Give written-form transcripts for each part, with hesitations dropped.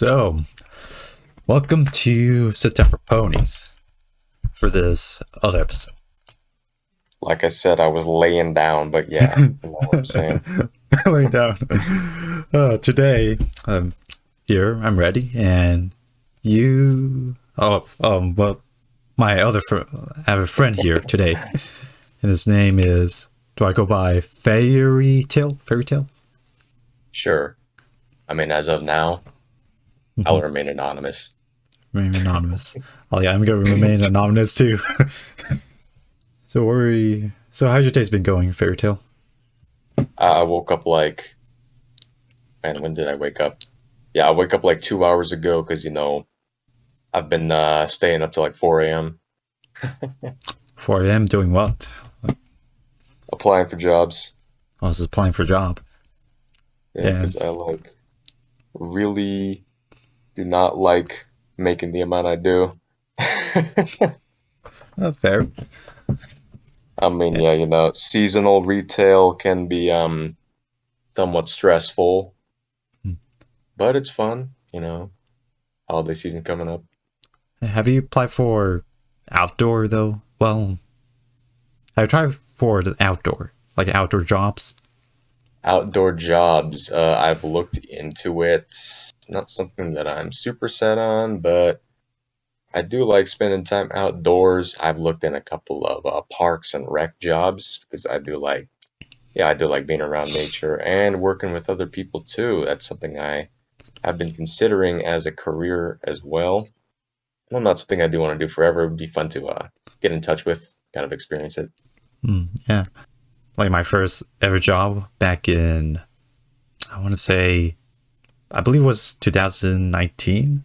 So, welcome to Sit Down for Ponies for this other episode. Like I said, I was laying down, but yeah, you know what I'm saying. Laying down. Today, I'm here, I'm ready, and you. Well, my other I have a friend here today, and his name is. Do I go by Fairy Tale? Fairy Tale? Sure. I mean, as of now, I'll remain anonymous. Remain anonymous. Oh yeah, I'm gonna remain anonymous too. So how's your day's been going, Fairy Tale? I woke up man, when did I wake up? Yeah, I woke up like 2 hours ago because, I've been staying up till like 4 a.m. 4 a.m. doing what? applying for jobs. I was just applying for a job. Yeah, because I really do not like making the amount I do. Fair. I mean, yeah, seasonal retail can be somewhat stressful, Hmm. but it's fun. Holiday season coming up. Have you applied for outdoor though? Well, I tried for the outdoor jobs. Outdoor jobs, I've looked into it. It's not something that I'm super set on, but I do like spending time outdoors. I've looked in a couple of parks and rec jobs because I do like being around nature and working with other people too. That's something I have been considering as a career as well. Well, not something I do want to do forever. It would be fun to get in touch with, kind of experience it. Yeah. Like my first ever job back in, I want to say, I believe it was 2019.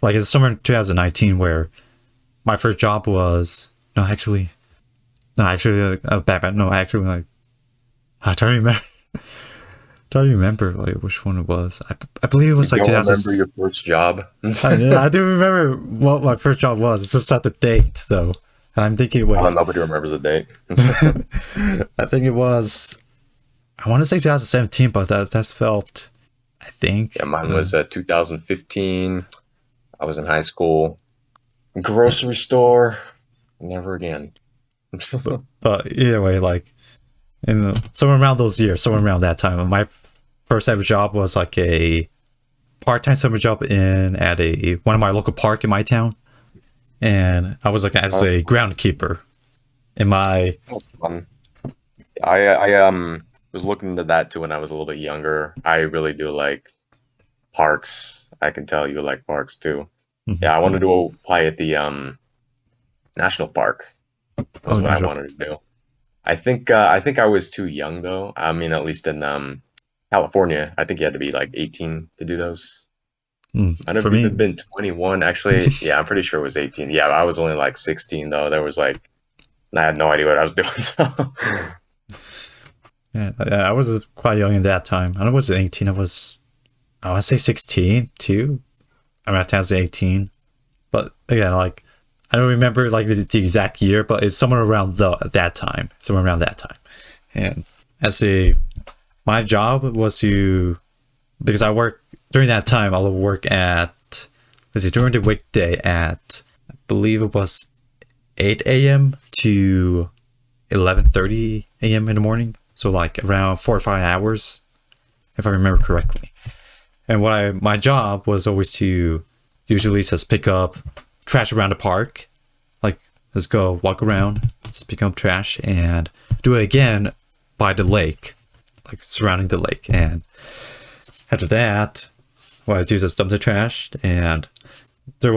Like it's summer 2019 where my first job was, bad. No, actually, like, I don't remember. Don't remember like which one it was. I believe it was like You don't 2000. remember your first job? I do remember what my first job was. It's just not the date though. And I'm thinking, wait, Nobody remembers the date. I think it was. I want to say 2017, but that's felt. I think. Yeah, mine was 2015. I was in high school. Grocery store. Never again. But either way, like somewhere around those years, somewhere around that time, my first ever job was like a part-time summer job at one of my local park in my town, and I was like as a groundkeeper in my. That was fun. I was looking into that too when I was a little bit younger. I really do like parks. I can tell you like parks too. Yeah, I wanted to apply at the national park. Was what I wanted to do. I think I was too young though. I mean, at least in California, I think you had to be like 18 to do those. I'd have even been 21. Actually, yeah, I'm pretty sure it was 18. Yeah, I was only like 16 though. There was I had no idea what I was doing. So. Yeah, I was quite young at that time. I wasn't 18. I want to say 16 too. I'm at 2018, but again, like I don't remember like the exact year, but it's somewhere around that time. Somewhere around that time. And my job was because I work during that time. I'll work during the weekday at I believe it was 8 a.m. to 11:30 a.m. in the morning. So like around 4 or 5 hours, if I remember correctly. And my job was always to usually just pick up trash around the park. Like, let's go walk around, just pick up trash and do it again by the lake, like surrounding the lake. And after that, what I do is just dump the trash. And I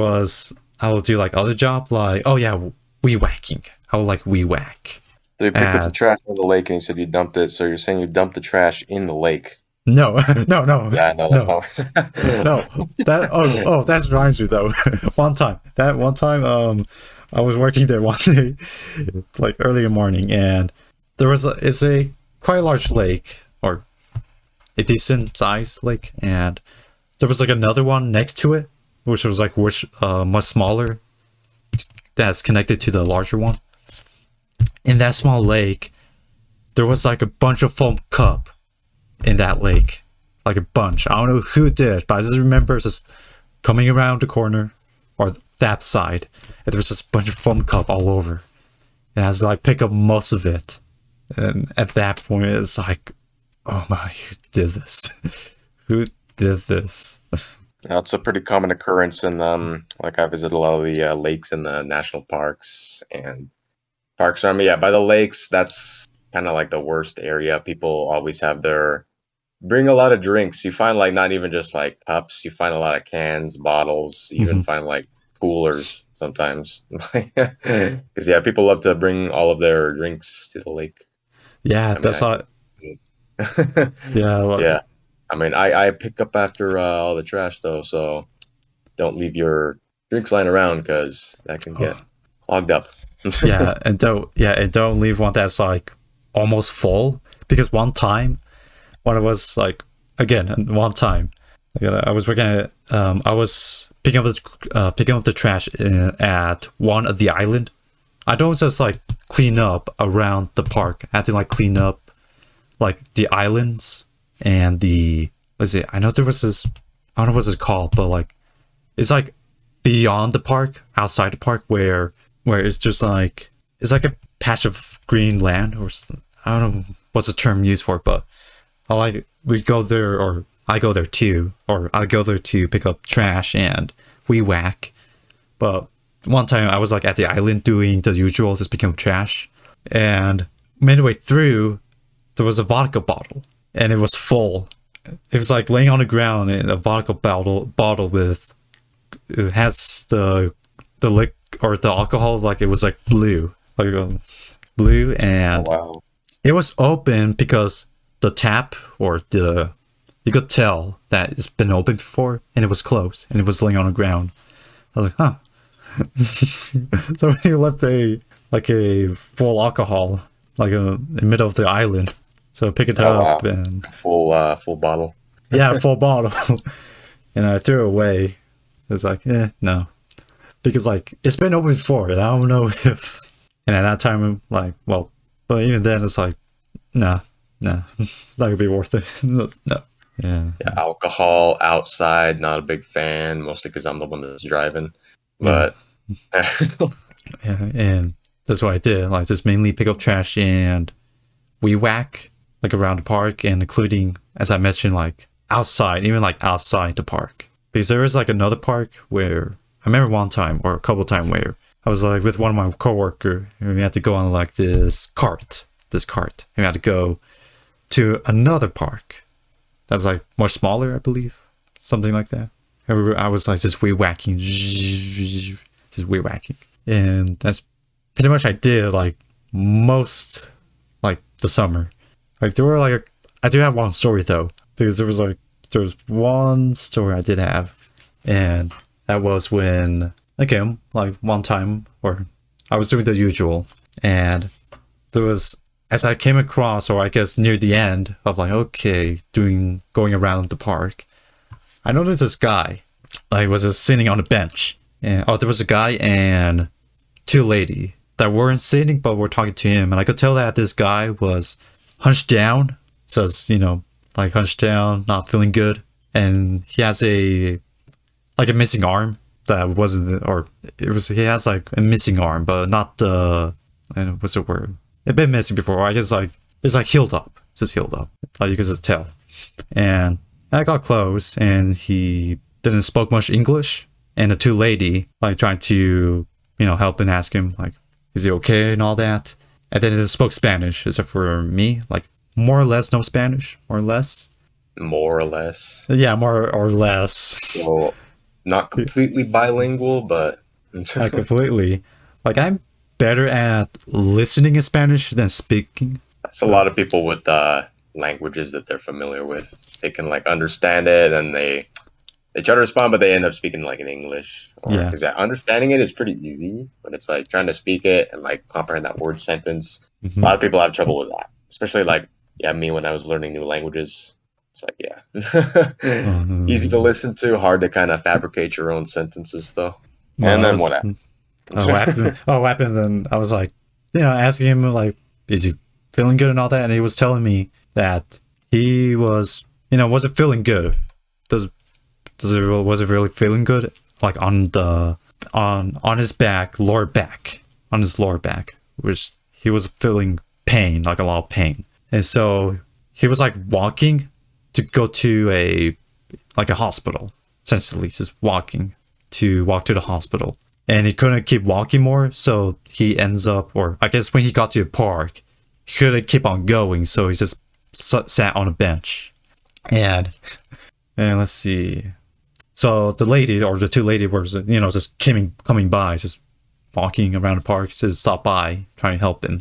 will do like other job, like, weed whacking. I will like weed whack. So you picked up the trash in the lake and you said you dumped it. So you're saying you dumped the trash in the lake? No. Yeah, no, that's not. No. That that reminds me though. one time, I was working there one day, like early in the morning, and it's a quite large lake or a decent sized lake, and there was like another one next to it, which was like much smaller, that's connected to the larger one. In that small lake, there was like a bunch of foam cup in that lake, like a bunch. I don't know who did, but I just remember just coming around the corner or that side, and there was just a bunch of foam cup all over. And I was like pick up most of it. And at that point it's like, oh my, who did this? Who did this? Yeah, it's a pretty common occurrence in like I visit a lot of the lakes in the national parks and parks. I mean, yeah, by the lakes, that's kind of like the worst area. People always have their bring a lot of drinks. You find like not even just like cups. You find a lot of cans, bottles. You even Mhm. find like coolers sometimes. Because yeah, people love to bring all of their drinks to the lake. Yeah, I mean, that's all. Yeah, yeah. I mean, I pick up after all the trash though, so don't leave your drinks lying around because that can get oh, clogged up. and don't leave one that's like almost full, because one time when I was like, again, one time I was working at I was picking up the trash at one of the island. I don't just like clean up around the park. I had to like clean up like the islands and the, let's see, I know there was this, I don't know what it's called, but like it's like beyond the park, outside the park, where it's just like, it's like a patch of green land, or I don't know what's the term used for it, but I like, we go there, or I go there too, or I go there to pick up trash and we whack. But one time I was like at the island doing the usual, just picking up trash, and midway through there was a vodka bottle and it was full. It was like laying on the ground in a vodka bottle with, it has the lick or the alcohol, like it was like blue, like blue, Oh, and wow. it was open because the tap, or the, you could tell that it's been open before, and it was closed and it was laying on the ground. I was like, huh. So when you left a, like a full alcohol like in the middle of the island, so I pick it Oh, up wow. and Full bottle. yeah, full bottle, and I threw it away. It's like, no, because like it's been open before, and I don't know if. And at that time, I'm like, well, but even then, it's like, nah, it's not gonna be worth it. No, yeah, Yeah, alcohol outside, not a big fan, mostly because I'm the one that's driving. yeah, But yeah, and that's what I did. Like, just mainly pick up trash and we whack like around the park, and including, as I mentioned, like outside, even like outside the park, because there is like another park where I remember one time or a couple times where I was like with one of my coworker, and we had to go on like this cart, and we had to go to another park that's like much smaller, I believe, something like that. And I was like just wee whacking, and that's pretty much I did like most, like the summer. Like there were like I do have one story though, because there was one story I did have, and that was when, again, like one time, or I was doing the usual, and there was, as I came across, or I guess near the end of like, okay, going around the park, I noticed this guy, like was just sitting on a bench, and there was a guy and two lady that weren't sitting but were talking to him, and I could tell that this guy was hunched down, so it's, like hunched down, not feeling good, and he has a, like a missing arm that wasn't, or it was, he has like a missing arm, but not the, I don't know, what's the word? It'd been missing before. Or I guess like it's like healed up, it's just healed up, like you could just tell. And I got close, and he didn't spoke much English, and the two lady like trying to help and ask him like, is he okay and all that, and then it spoke Spanish, except for me, like more or less no Spanish, more or less. more or less. Yeah, more or less. So not completely bilingual, but Not completely. Like I'm better at listening in Spanish than speaking. that's a lot of people with languages that they're familiar with. They can like understand it and they try to respond, but they end up speaking like in English. Yeah. Because understanding it is pretty easy, but it's like trying to speak it and like comprehend that word sentence. A lot of people have trouble with that, especially like me when I was learning new languages. It's like easy to listen to, hard to kind of fabricate your own sentences though. Well, And I then was, what happened? what happened? Oh, what happened? Then I was like, asking him like, is he feeling good and all that, and he was telling me that he was, was it feeling good? Does was it really feeling good? Like on the on his back, lower back, on his lower back, which he was feeling pain, like a lot of pain, and so he was like walking to go to a hospital, essentially just walk to the hospital, and he couldn't keep walking more, so he ends up, or I guess when he got to the park, he couldn't keep on going, so he just sat on a bench, and let's see. So the lady or the two ladies were, just coming by, just walking around the park, just stop by, trying to help him.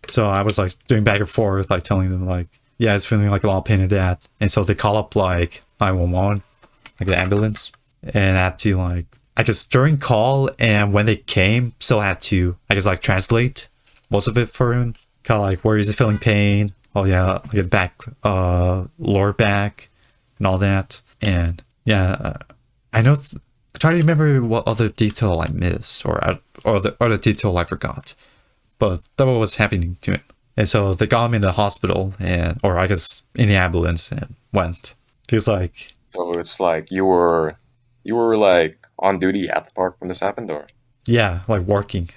So I was like doing back and forth, like telling them like, yeah, it's feeling like a lot of pain in that. And so they call up like 911, like the ambulance, and I had to like, I guess during call and when they came, still had to, I guess like translate most of it for him. Kind of like, where is he feeling pain? Oh yeah, like a back, lower back, and all that. And yeah, I know. Try to remember what other detail I missed or the other detail I forgot, but that was what's happening to him. And so they got him in the hospital, or I guess in the ambulance, and went. Feels like. So it's like you were like on duty at the park when this happened, or? Yeah, like working.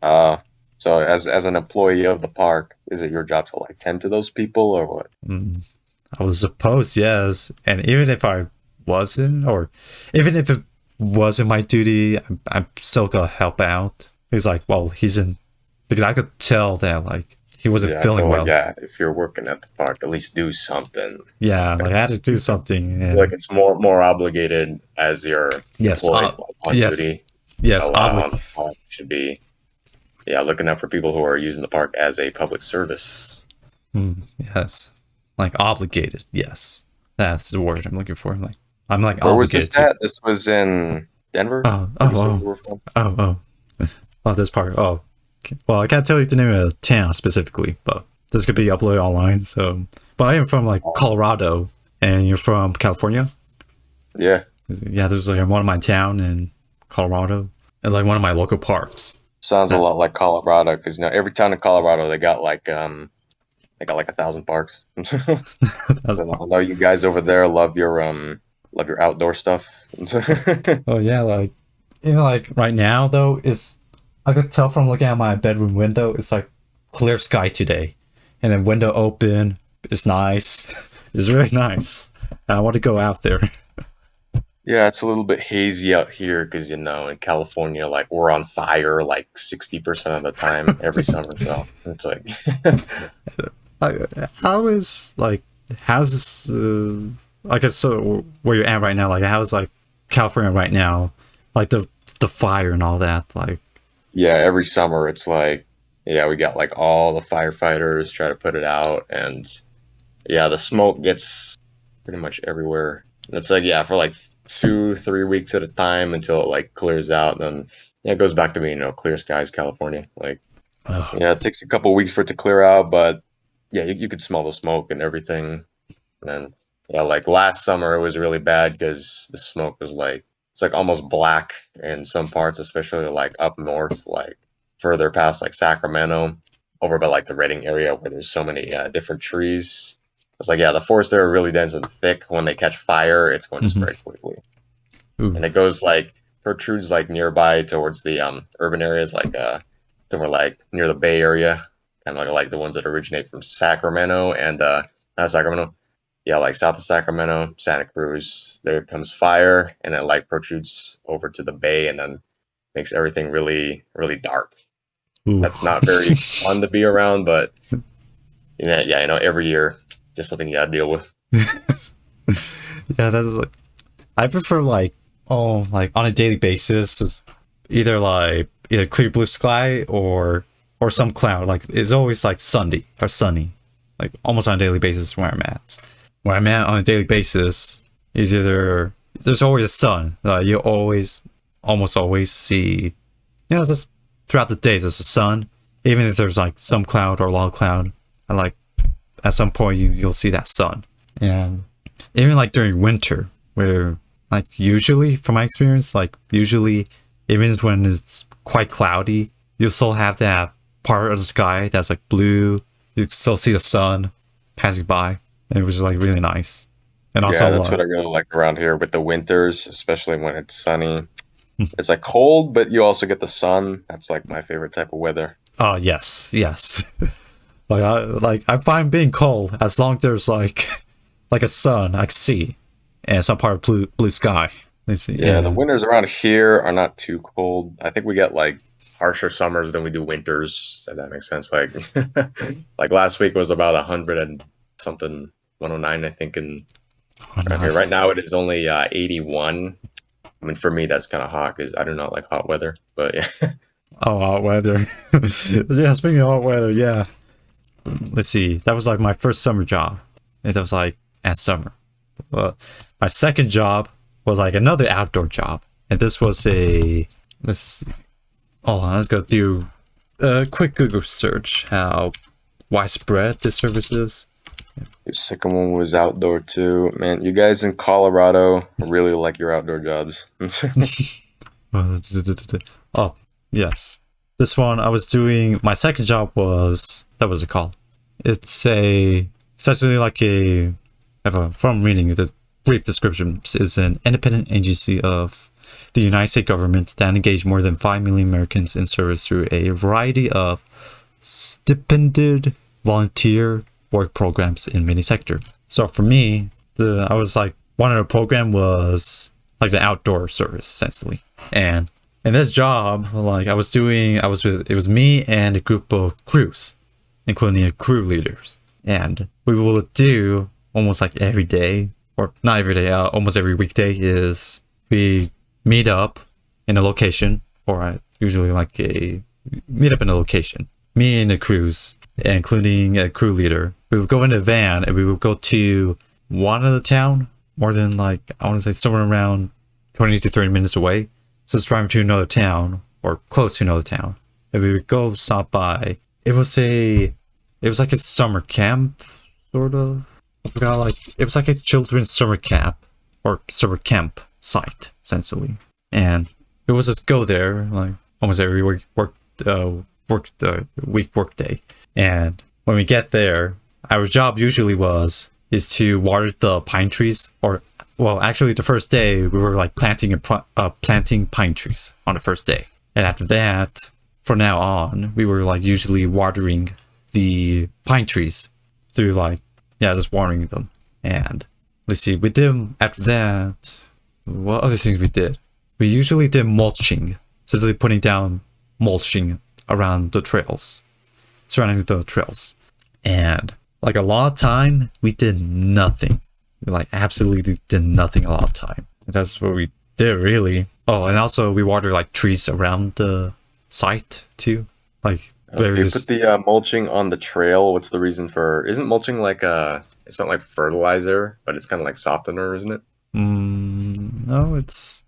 So as an employee of the park, is it your job to like tend to those people or what? I was supposed, yes. And even if I wasn't, or even if it wasn't my duty, I'm still gonna help out. He's like, well, he's in, because I could tell that like he wasn't feeling well. Yeah, if you're working at the park, at least do something. Yeah, like I had to do something. And like it's more obligated as your employee on duty. Yes, how it should be. Yeah, looking out for people who are using the park as a public service. Yes, like obligated. Yes, that's the word I'm looking for. I'm like Where obligated. was this at? This was in Denver. Oh, this part. Oh, well, I can't tell you the name of the town specifically, but this could be uploaded online. So, but I am from like Colorado, and you're from California. Yeah. There's like one of my town in Colorado, and like one of my local parks. Sounds a lot like Colorado, because every town in Colorado they got like 1,000 parks. So I know you guys over there love your outdoor stuff. Oh yeah, like like right now though, I could tell from looking at my bedroom window, it's like clear sky today, and then window open. It's nice. It's really nice. I want to go out there. Yeah, it's a little bit hazy out here because in California, like we're on fire like 60% of the time every summer. So it's like, how's this? I guess so. Where you're at right now, like how's like California right now, like the fire and all that, like. Yeah, every summer it's like, yeah, we got like all the firefighters try to put it out, and yeah, the smoke gets pretty much everywhere. And it's like, yeah, for like 2-3 weeks at a time until it like clears out. Then it goes back to being clear skies, California. Like, yeah, it takes a couple weeks for it to clear out, but yeah, you could smell the smoke and everything. And then yeah, like last summer it was really bad because the smoke was like, it's like almost black in some parts, especially like up north, like further past like Sacramento, over by like the Redding area where there's so many different trees. It's like, yeah, the forests there are really dense and thick. When they catch fire, it's going to spread quickly. Ooh. And it goes like protrudes like nearby towards the urban areas, like somewhere like near the Bay Area, kind of like the ones that originate from Sacramento and not Sacramento, yeah, like south of Sacramento, Santa Cruz. There comes fire, and it like protrudes over to the Bay, and then makes everything really, really dark. Ooh. That's not very fun to be around, but every year. Just something you gotta deal with. Yeah, that's like, I prefer like on a daily basis, either clear blue sky or some cloud. Like it's always like sunny, like almost on a daily basis where I'm at. Where I'm at on a daily basis is either there's always a sun. You almost always see, just throughout the day there's a sun, even if there's like some cloud or a lot of cloud. I like. At some point, you'll see that sun. And even like during winter, where like usually, from my experience, like usually, even when it's quite cloudy, you'll still have that part of the sky that's like blue. You still see the sun passing by. And it was like really nice. And Yeah, also, that's what I really like around here with the winters, especially when it's sunny. It's like cold, but you also get the sun. That's like my favorite type of weather. oh yes, yes. I find being cold as long as there's like like a sun I can see and some part of blue sky. Let's see. Yeah, the Yeah. winters around here are not too cold. I think we get like harsher summers than we do winters, if that makes sense. Like like last week was about 100 and something, 109, I think, in Oh, around no. here. Right now it is only 81. I mean, for me, that's kind of hot because I do not like hot weather. But yeah, Oh, hot weather. Yeah, speaking of hot weather, yeah. Let's see. That was like my first summer job. And that was like at summer. My second job was like another outdoor job. And this was a let's see. Hold on, let's go do a quick Google search how widespread this service is. your second one was outdoor too. Man, you guys in Colorado really like your outdoor jobs. Oh, yes. This one I was doing my second job was that was it called? It's a essentially like a from reading the brief description is an independent agency of the United States government that engaged more than 5 million Americans in service through a variety of stipended volunteer work programs in many sectors. So for me, I was like one of the program was like the outdoor service essentially, and in this job, like I was with it was me and a group of crews, including crew leaders, and we will do almost like every day, or not every day, almost every weekday is we meet up in a location, or usually like a meet up in a location. Me and the crews, including a crew leader, we would go in a van and we would go to one of the town, more than like I want to say somewhere around 20 to 30 minutes away. So it's driving to another town or close to another town. And we would go stop by. It was like a summer camp, sort of. I forgot, like it was like a children's summer camp or summer camp site essentially. And it was just go there like almost every work day. And when we get there, our job usually is to water the pine trees, or well, actually the first day we were like planting pine trees on the first day. And after that, from now on, we were like usually watering the pine trees through like just watering them. And let's see, we did after that, what other things we did? We usually did mulching, essentially putting down mulching around the trails, surrounding the trails. And like a lot of time, we did nothing. We like absolutely did nothing a lot of time. And that's what we did really. Oh, and also we water like trees around the site too. Like So you put the mulching on the trail. What's the reason for? Isn't mulching like it's not like fertilizer, but it's kind of like softener, isn't it? No, it's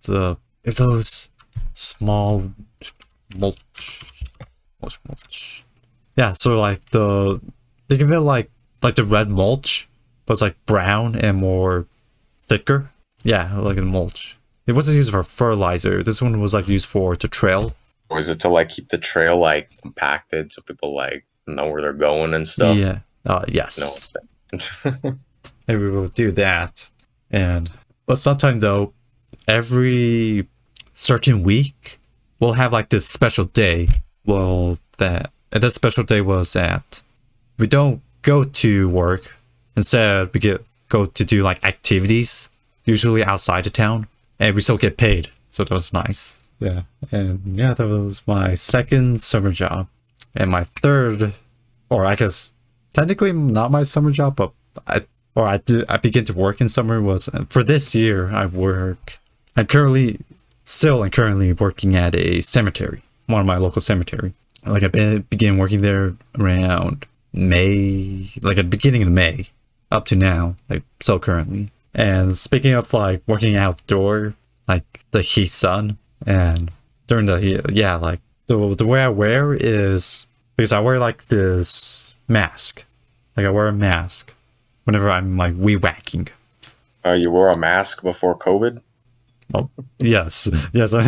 those small mulch. Yeah, so like think of it like the red mulch, but it's like brown and more thicker. Yeah, like a mulch. It wasn't used for fertilizer. This one was like used for the trail. Or is it to like keep the trail like compacted so people like know where they're going and stuff? Yeah. Yes. No. And we will do that. But sometimes though, every certain week, we'll have like this special day. Well, and this special day was that we don't go to work. Instead, we go to do like activities, usually outside the town, and we still get paid. So that was nice. Yeah, and yeah, that was my second summer job, and my third, or I guess technically not my summer job, but I began to work in summer was for this year. I'm currently working at a cemetery, one of my local cemetery. Like I began working there around May, like at the beginning of May, up to now, like so currently. And speaking of like working outdoor, like the heat sun, and during the heat, yeah, like the way I wear is because I wear like this mask, like I wear a mask whenever I'm like weed whacking. You wore a mask before COVID? Oh, yes. Yes, I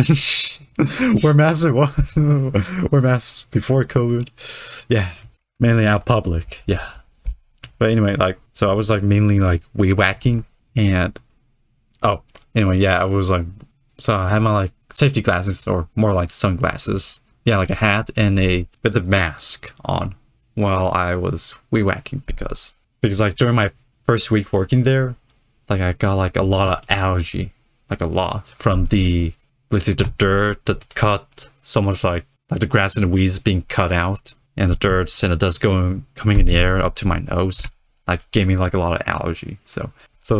wear masks. Wear masks before COVID. Yeah, mainly out public. Yeah, but anyway, like so I was like mainly like weed whacking, And oh, anyway, yeah, I was like, so I had my like safety glasses, or more like sunglasses. Yeah, like a hat and a with a mask on while I was weed whacking because like during my first week working there, like I got like a lot of allergy, like a lot from the let's see the dirt, the cut, so much like the grass and the weeds being cut out, and the dirt and the dust coming in the air up to my nose, like gave me like a lot of allergy. So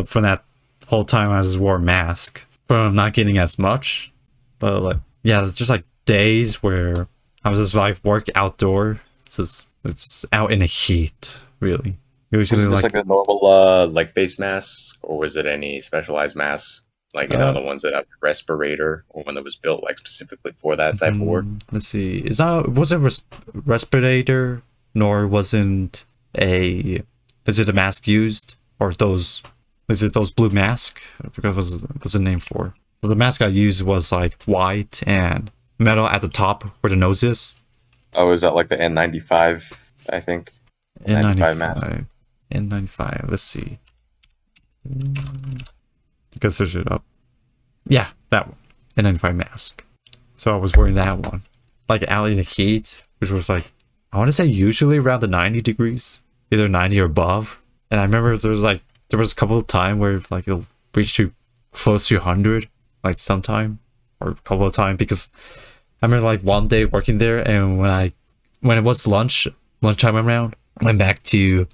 from that whole time I just wore a mask from not getting as much, but like yeah, it's just like days where I was just like work outdoor, it's out in the heat really. Was Usually it just like like a normal like face mask, or was it any specialized masks? Like uh the ones that have respirator, or one that was built like specifically for that type of work. let's see, wasn't respirator, nor wasn't a is it a mask used, or those is it those blue mask? I forgot what's the name for. The mask I used was like white and metal at the top where the nose is. Oh, is that like the N95? I think N95 mask. N95. N95. Let's see. I can search it up. Yeah, that one. N95 mask. So I was wearing that one. Like out in the heat, which was like, I want to say usually around the 90 degrees, either 90 or above. And I remember there was a couple of times where like it'll reach to close to 100, like sometime, or a couple of times, because I remember like one day working there, and when it was lunchtime around, went back to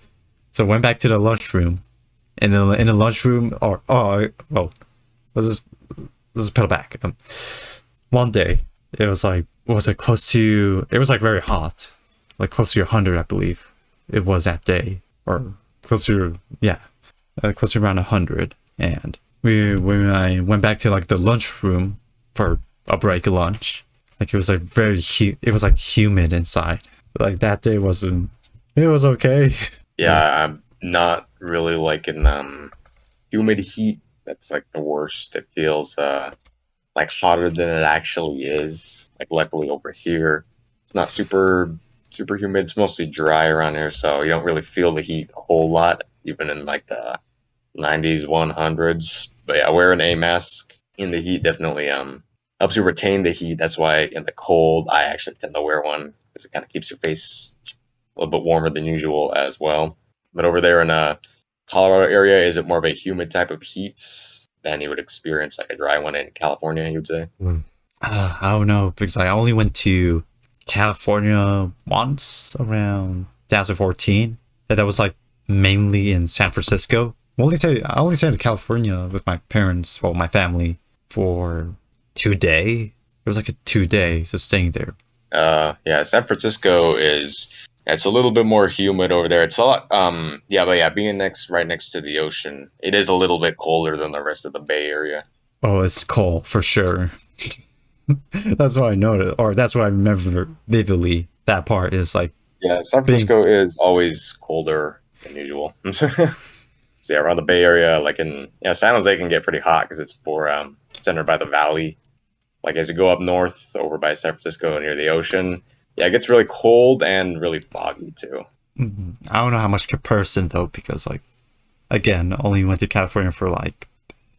the lunchroom, and then in the lunchroom, or well, let's just pedal back. One day it was like, was it close to? It was like very hot, like close to 100, I believe. It was that day, or close to close to around 100, and when I went back to like the lunchroom for a break lunch, like it was like it was like humid inside. Like that day wasn't. It was okay. Yeah, I'm not really liking humid heat. That's like the worst. It feels like hotter than it actually is. Like luckily over here, it's not super humid. It's mostly dry around here, so you don't really feel the heat a whole lot, even in like the 90s, 100s. But yeah, wearing a mask in the heat definitely helps you retain the heat. That's why in the cold, I actually tend to wear one because it kind of keeps your face a little bit warmer than usual as well. But over there in Colorado area, is it more of a humid type of heat than you would experience like a dry one in California, you'd say? I don't know, because I only went to California once around 2014. And that was like mainly in San Francisco. I only stayed in California with my parents, well, my family, for 2 days. It was like a 2 day just staying there. Yeah, San Francisco is it's a little bit more humid over there. It's a lot yeah, but yeah, being right next to the ocean, it is a little bit colder than the rest of the Bay Area. Oh, it's cold for sure. That's what I noticed, or that's what I remember vividly. That part is like, Yeah, San Francisco is always colder than usual. So yeah, around the Bay Area, like in San Jose can get pretty hot because it's more centered by the valley. Like as you go up north over by San Francisco near the ocean, yeah, it gets really cold and really foggy too. I don't know how much comparison though, because like again, only went to California for like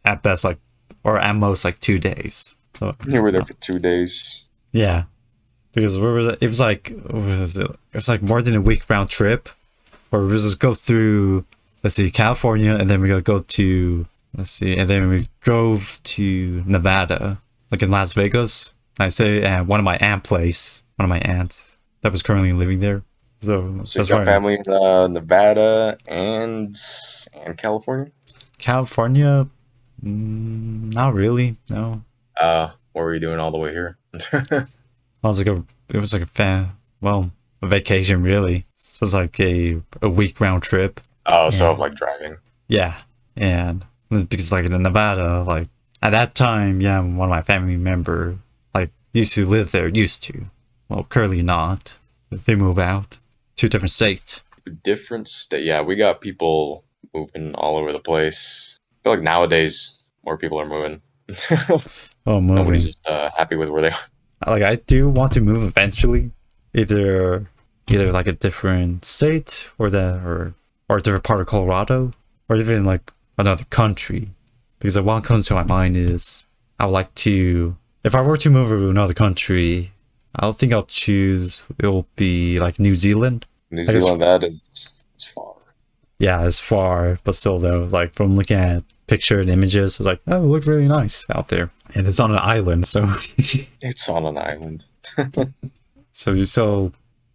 at best like, or at most like 2 days. So You were there for 2 days. yeah, because where was it? It was like what was it? It was like more than a week round trip, where we just go through. Let's see, California, and then we gotta go to and then we drove to Nevada, like in Las Vegas. I say at one of my aunts that was currently living there. So So you that's got why family in Nevada and California? California, not really. No, What were you doing all the way here? I was like it was like a vacation really. So it's like a week round trip. Oh, so And like driving. yeah, and because like in Nevada, like at that time, yeah, one of my family member like used to live there. Well, currently not. They move out to a different state. Different state. Yeah, we got people moving all over the place. I feel like nowadays more people are moving. Oh, Nobody's moving. just happy with where they are. Like I do want to move eventually, either like a different state or a different part of Colorado, or even like another country. Because the one comes to my mind is I would like to, if I were to move to another country, I don't think I'll choose, it'll be like New Zealand. New Like Zealand, that is it's far. yeah, it's far, but still though, like from looking at picture and images, it's like, oh, it looks really nice out there. And it's on an island, so It's on an island. so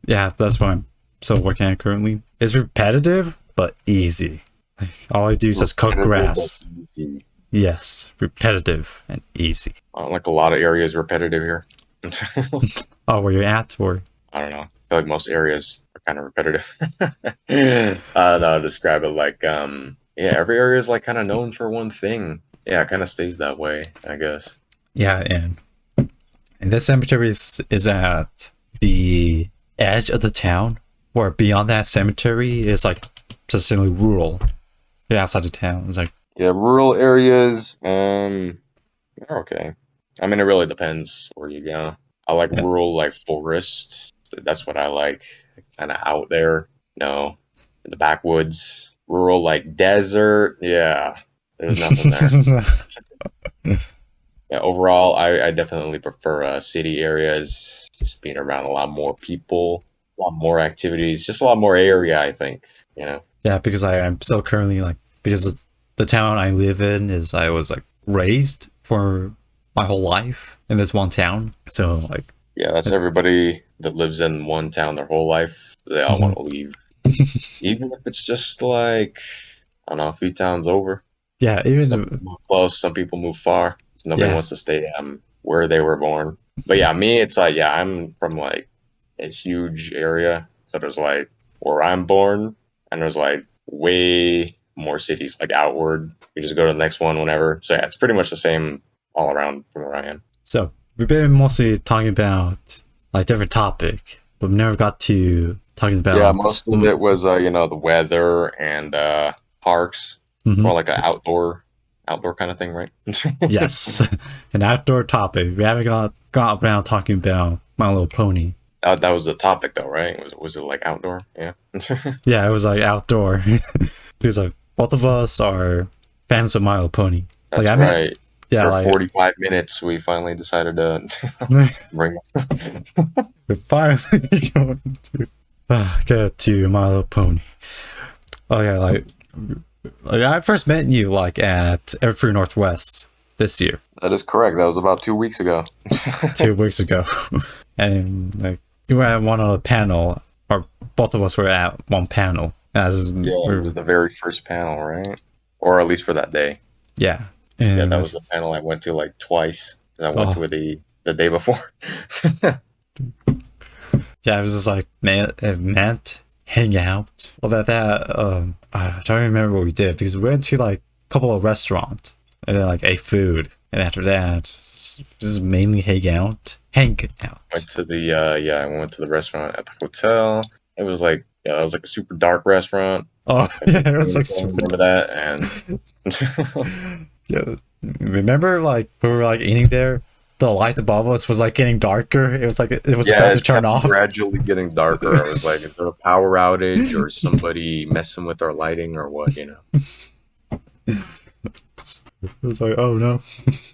yeah, that's what I'm still working at currently. It's repetitive, but easy. Like, all I do is just cut grass. Easy. Yes, repetitive and easy. Like a lot of areas repetitive here. Oh, where you're at, or I don't know. I feel like most areas are kind of repetitive. I don't know how to describe it. Like, yeah, every area is like kind of known for one thing. Yeah, it kind of stays that way, I guess. yeah, and this cemetery is at the edge of the town, where beyond that cemetery is like just simply rural. Yeah, outside the town. It's like Yeah, rural areas, they're okay. I mean, it really depends where you go. I like yeah. rural, like forests. That's what I like. Kind of out there, in the backwoods. Rural, like desert. Yeah, there's nothing there. Yeah, overall, I definitely prefer city areas. Just being around a lot more people, a lot more activities, just a lot more area. I think, you know. Yeah, because I'm still currently like, because the town I live in is, I was like raised for my whole life in this one town. So like, Yeah, that's everybody that lives in one town their whole life. They all want to leave, even if it's just like I don't know, a few towns over. yeah, Some people move close, some people move far. Nobody yeah, wants to stay where they were born. But yeah, me, it's like yeah, I'm from like a huge area, so there's like where I'm born, and there's like way more cities like outward. You just go to the next one whenever. So yeah, it's pretty much the same all around from where I am. so we've been mostly talking about like different topic, but we never got to talking about Yeah, most of it was the weather and parks, Mhm. more like an outdoor kind of thing, right? Yes, an outdoor topic. We haven't got around talking about My Little Pony. That was the topic though, right? Was it like outdoor? Yeah. Yeah, it was like outdoor because like both of us are fans of My Little Pony. Like That's I mean, right. yeah, For like 45 minutes, we finally decided to bring. we're finally going to get to My Little Pony. Oh yeah, like I first met you like at Everfree Northwest this year, That is correct. That was about 2 weeks ago. 2 weeks ago, and like you were at one on a panel, or both of us were at one panel. As Yeah, it was the very first panel, right? Or at least for that day. yeah, Yeah, and that was the panel I went to like twice. I went oh to it the day before. yeah, it was just like man, it meant hang out. Well, I don't remember what we did because we went to like a couple of restaurants and then like ate food, and after that, this is mainly hang out. Went to the I went to the restaurant at the hotel. It was like it was like a super dark restaurant. Oh I yeah, think it was like I super. remember that and Yeah, remember like we were like eating there. The light above us was like getting darker. It was like it was yeah, about to it turn kept off. gradually getting darker. I was like, is there a power outage or somebody messing with our lighting or what? It was like, oh no.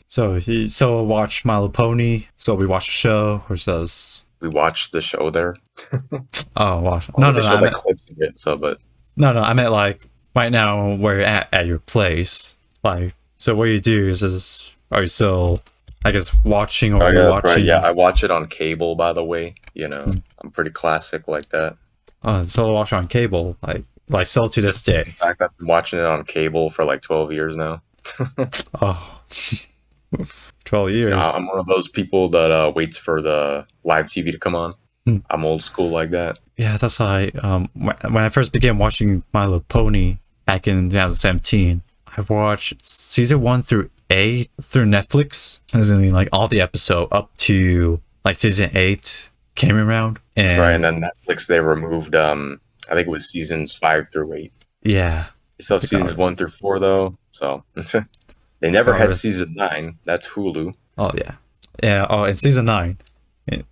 So watched My Little Pony. So we watched the show. Or says, We watched the show there. oh, watch. Well, No, they no, no. showed like clips of it. So, but No. I meant like right now where you're at your place. Like, so what you do is are you still, I guess, watching or oh yeah, that's right. rewatching? Yeah, I watch it on cable. By the way, I'm pretty classic like that. So watch on cable. Like still to this day. In fact, I've been watching it on cable for like 12 years now. Oh, 12 years. I'm one of those people that waits for the live TV to come on. Hmm. I'm old school like that. Yeah, that's why. When I first began watching My Little Pony back in 2017, I watched season 1 through 8 through Netflix, as in like all the episode up to like season 8 came around, and Right, and then Netflix they removed I think it was seasons 5 through 8. yeah, They still have seasons 1 through 4 though, so they never had Scarlet. season 9. That's Hulu. Oh yeah. Oh, in season 9,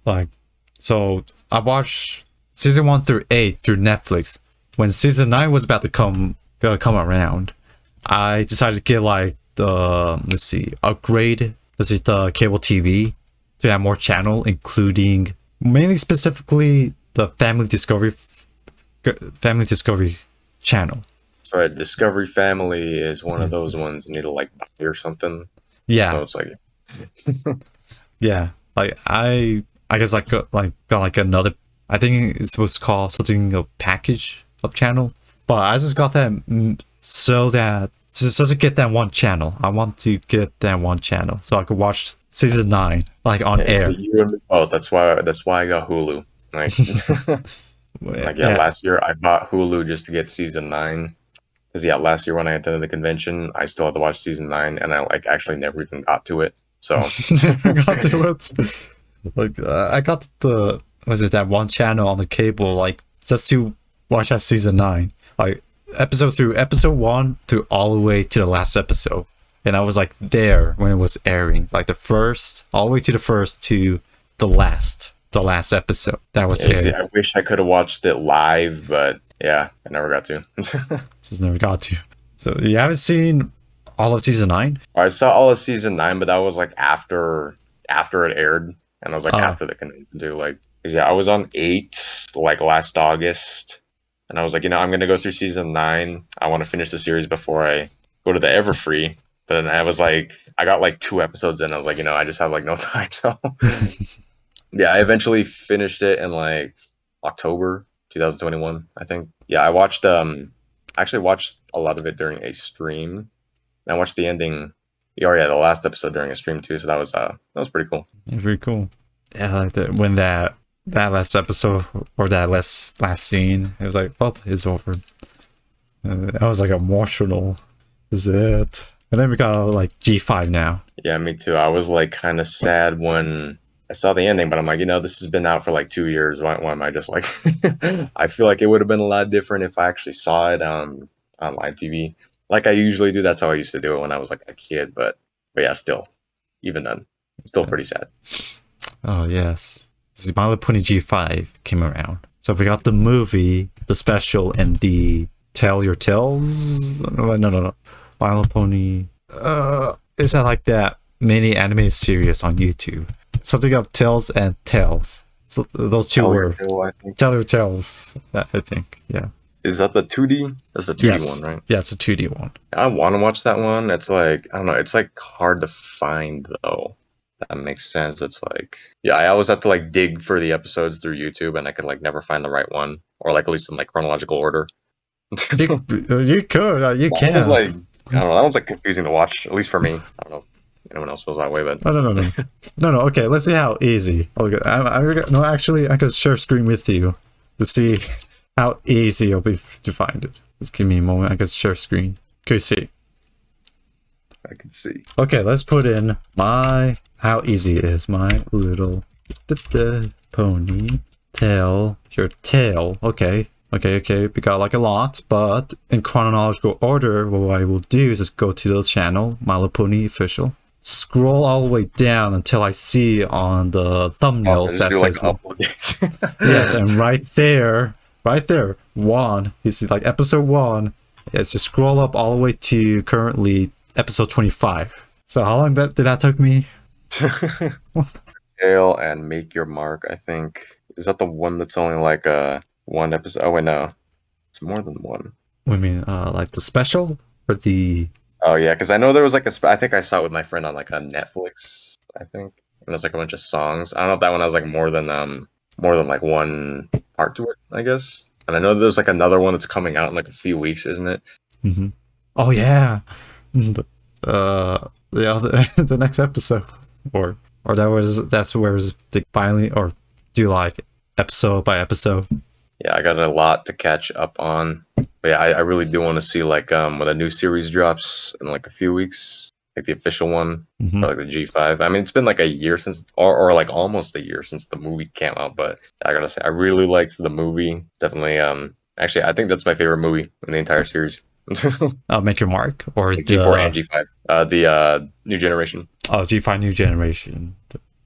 like, so I watched season 1 through 8 through Netflix. When season 9 was about to come around, I decided to get like the upgrade. This is the cable TV to have more channel, including mainly specifically the Family Discovery channel. Right, Discovery Family is one of those ones you need to like buy or something. Yeah. So it's like, yeah. Like I guess got like another. I think it's supposed to call something a package of channel, but I just got that so that just to get that one channel. I want to get that one channel so I could watch season 9 like on air. So you and me both. That's why I got Hulu. Like, last year I bought Hulu just to get season 9. Because last year when I attended the convention, I still had to watch season 9, and I like actually never even got to it. So never got to it. Like I got that one channel on the cable like just to watch that season 9, like episode 1 to all the way to the last episode, and I was like there when it was airing, like the first all the way to the last episode that was aired. I wish I could have watched it live, but yeah, I never got to. Just never got to. So you haven't seen all of season 9? I saw all of season 9, but that was like after it aired, and I was like after the convention too. Like, I was on 8 like last August, and I was like, I'm gonna go through season 9. I want to finish the series before I go to the Everfree. But then I was like, I got like 2 episodes in. I was like, I just have like no time. So yeah, I eventually finished it in like October 2021, I think. Yeah, I watched actually watched a lot of it during a stream. I watched the ending, the last episode during a stream too, so that was pretty cool. Yeah, very cool. Yeah, like when that last episode or that last scene, it was like, oh, it's over. I was like emotional. This is it. And then we got like G5 now. Yeah, me too. I was like kind of sad when I saw the ending, but I'm like, this has been out for like 2 years. Why am I just like, I feel like it would have been a lot different if I actually saw it on live TV. Like I usually do. That's how I used to do it when I was like a kid. But yeah, still, even then, still pretty sad. Oh, yes. My Little Pony G5 came around. So we got the movie, the special, and the Tell Your Tales? No. My Little Pony. Is that like that mini animated series on YouTube? Something of Tales and Tales. So those two were Tell Your Tales, I think. Yeah. Is that the 2D? That's the 2D one, right? Yeah, it's a 2D one. I want to watch that one. It's like, I don't know. It's like hard to find though. That makes sense. It's like, I always have to like dig for the episodes through YouTube, and I could like never find the right one, or like at least in like chronological order. You could, you can. Like, I don't know. That one's like confusing to watch, at least for me. I don't know if anyone else feels that way, but no. Okay, let's see how easy. Okay, actually, I could share screen with you to see how easy it'll be to find it. Just give me a moment. I can share screen. Can you see? I can see. Okay, let's put in how easy it is. My Little Pony Tell Your Tale. Okay. We got like a lot, but in chronological order, what I will do is just go to the channel, My Little Pony Official. Scroll all the way down until I see on the thumbnail that says yes, and right there, 1. You see like episode 1. It's just scroll up all the way to currently episode 25. So how long did that took me? Tale and Make Your Mark, I think. Is that the one that's only like one episode? Oh wait, no, it's more than one. What do you mean, like the special or the? Oh yeah, because I know there was like I think I saw it with my friend on like a Netflix. I think, and there's like a bunch of songs. I don't know if that one has like more than like one part to it, I guess. And I know there's like another one that's coming out in like a few weeks, isn't it? Mm-hmm. Oh yeah. The next episode, or that's where they finally or do like episode by episode. Yeah, I got a lot to catch up on. But yeah, I really do want to see like when a new series drops in like a few weeks, like the official one, or like the G5. I mean, it's been like a year since, or like almost a year since the movie came out. But I gotta say, I really liked the movie. Definitely, actually, I think that's my favorite movie in the entire series. Make Your Mark, or like G4 and G5. The New Generation. Oh, G5 New Generation,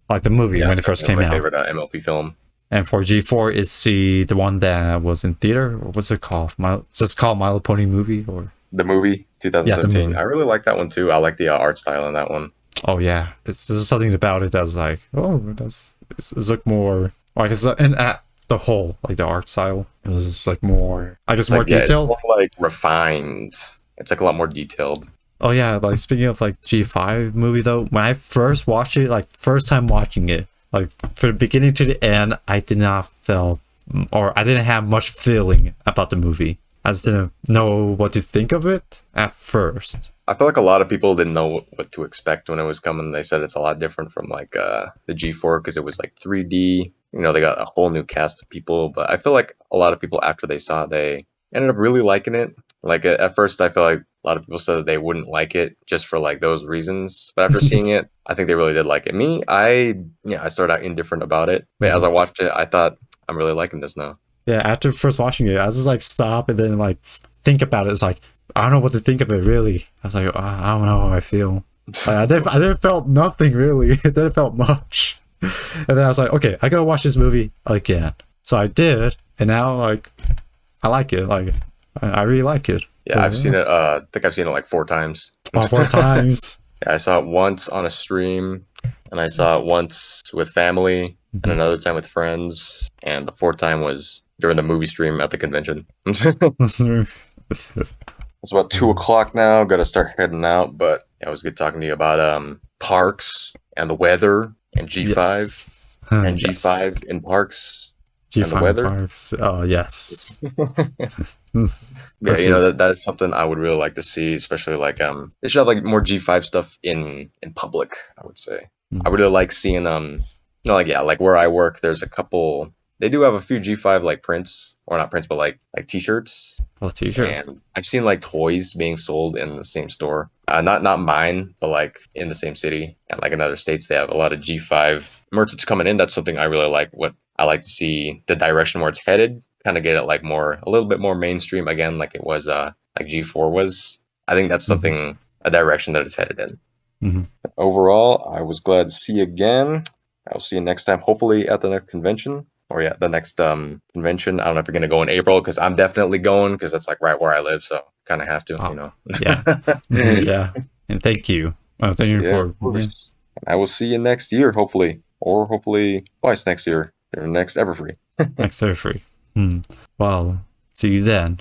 like the movie when it first came out. My favorite MLP film. And for G4 is the one that was in theater, or what's it called? Is this called My Little Pony movie, or the movie? Yeah, the 2017. movie. I really like that one too. I like the art style in that one. Oh yeah, it's there's something about it that's like, oh, it's look more like it's and at the whole like the art style. It was just like more, I guess, It's more like, yeah, it's detailed. more like refined. It's like a lot more detailed. Oh yeah, like speaking of like G5 movie though, when I first watched it, like first time watching it, like from the beginning to the end, I did not feel or I didn't have much feeling about the movie. I just didn't know what to think of it at first. I feel like a lot of people didn't know what to expect when it was coming. They said it's a lot different from like the G4 because it was like 3D. You know, they got a whole new cast of people. But I feel like a lot of people after they saw it, they ended up really liking it. Like at first, I feel like a lot of people said that they wouldn't like it just for like those reasons. But after seeing it, I think they really did like it. Me, I started out indifferent about it. But as I watched it, I thought I'm really liking this now. Yeah, after first watching it, I just like stop and then like think about it. It's like I don't know what to think of it really. I was like, I don't know how I feel. Like, I didn't felt nothing really. It didn't felt much. And then I was like, okay, I gotta watch this movie again. So I did, and now like I like it. Like I really like it. Yeah, I've seen it. I think I've seen it like 4 times. All 4 times. Yeah, I saw it once on a stream, and I saw it once with family, and another time with friends, and the fourth time was during the movie stream at the convention. It's about 2 o'clock now. Got to start heading out, but yeah, it was good talking to you about parks and the weather and G5 Yes. and Yes. G5 in parks and the G5 weather. parks. Oh yes. Yeah, you know that is something I would really like to see, especially like they should have like more G5 stuff in public, I would say. I really like seeing like yeah, like where I work, there's a couple they do have a few G5 like prints or not prints but like t-shirts. Oh, t-shirt. And I've seen like toys being sold in the same store. Not mine, but like in the same city and like in other states they have a lot of G5 merchants coming in. That's something I really like. What I like to see the direction where it's headed, kind of get it like more a little bit more mainstream again, like it was like G4 was. I think that's something a direction that it's headed in. Overall, I was glad to see you again. I'll see you next time, hopefully at the next convention. Or yeah, the next convention. I don't know if you're gonna go in April because I'm definitely going because that's like right where I live, so kind of have to, you know. Yeah. Yeah. And thank you. Thank you Yeah, for of course. I will see you next year, hopefully, or hopefully twice next year, or next Everfree. next surgery. Well, see you then.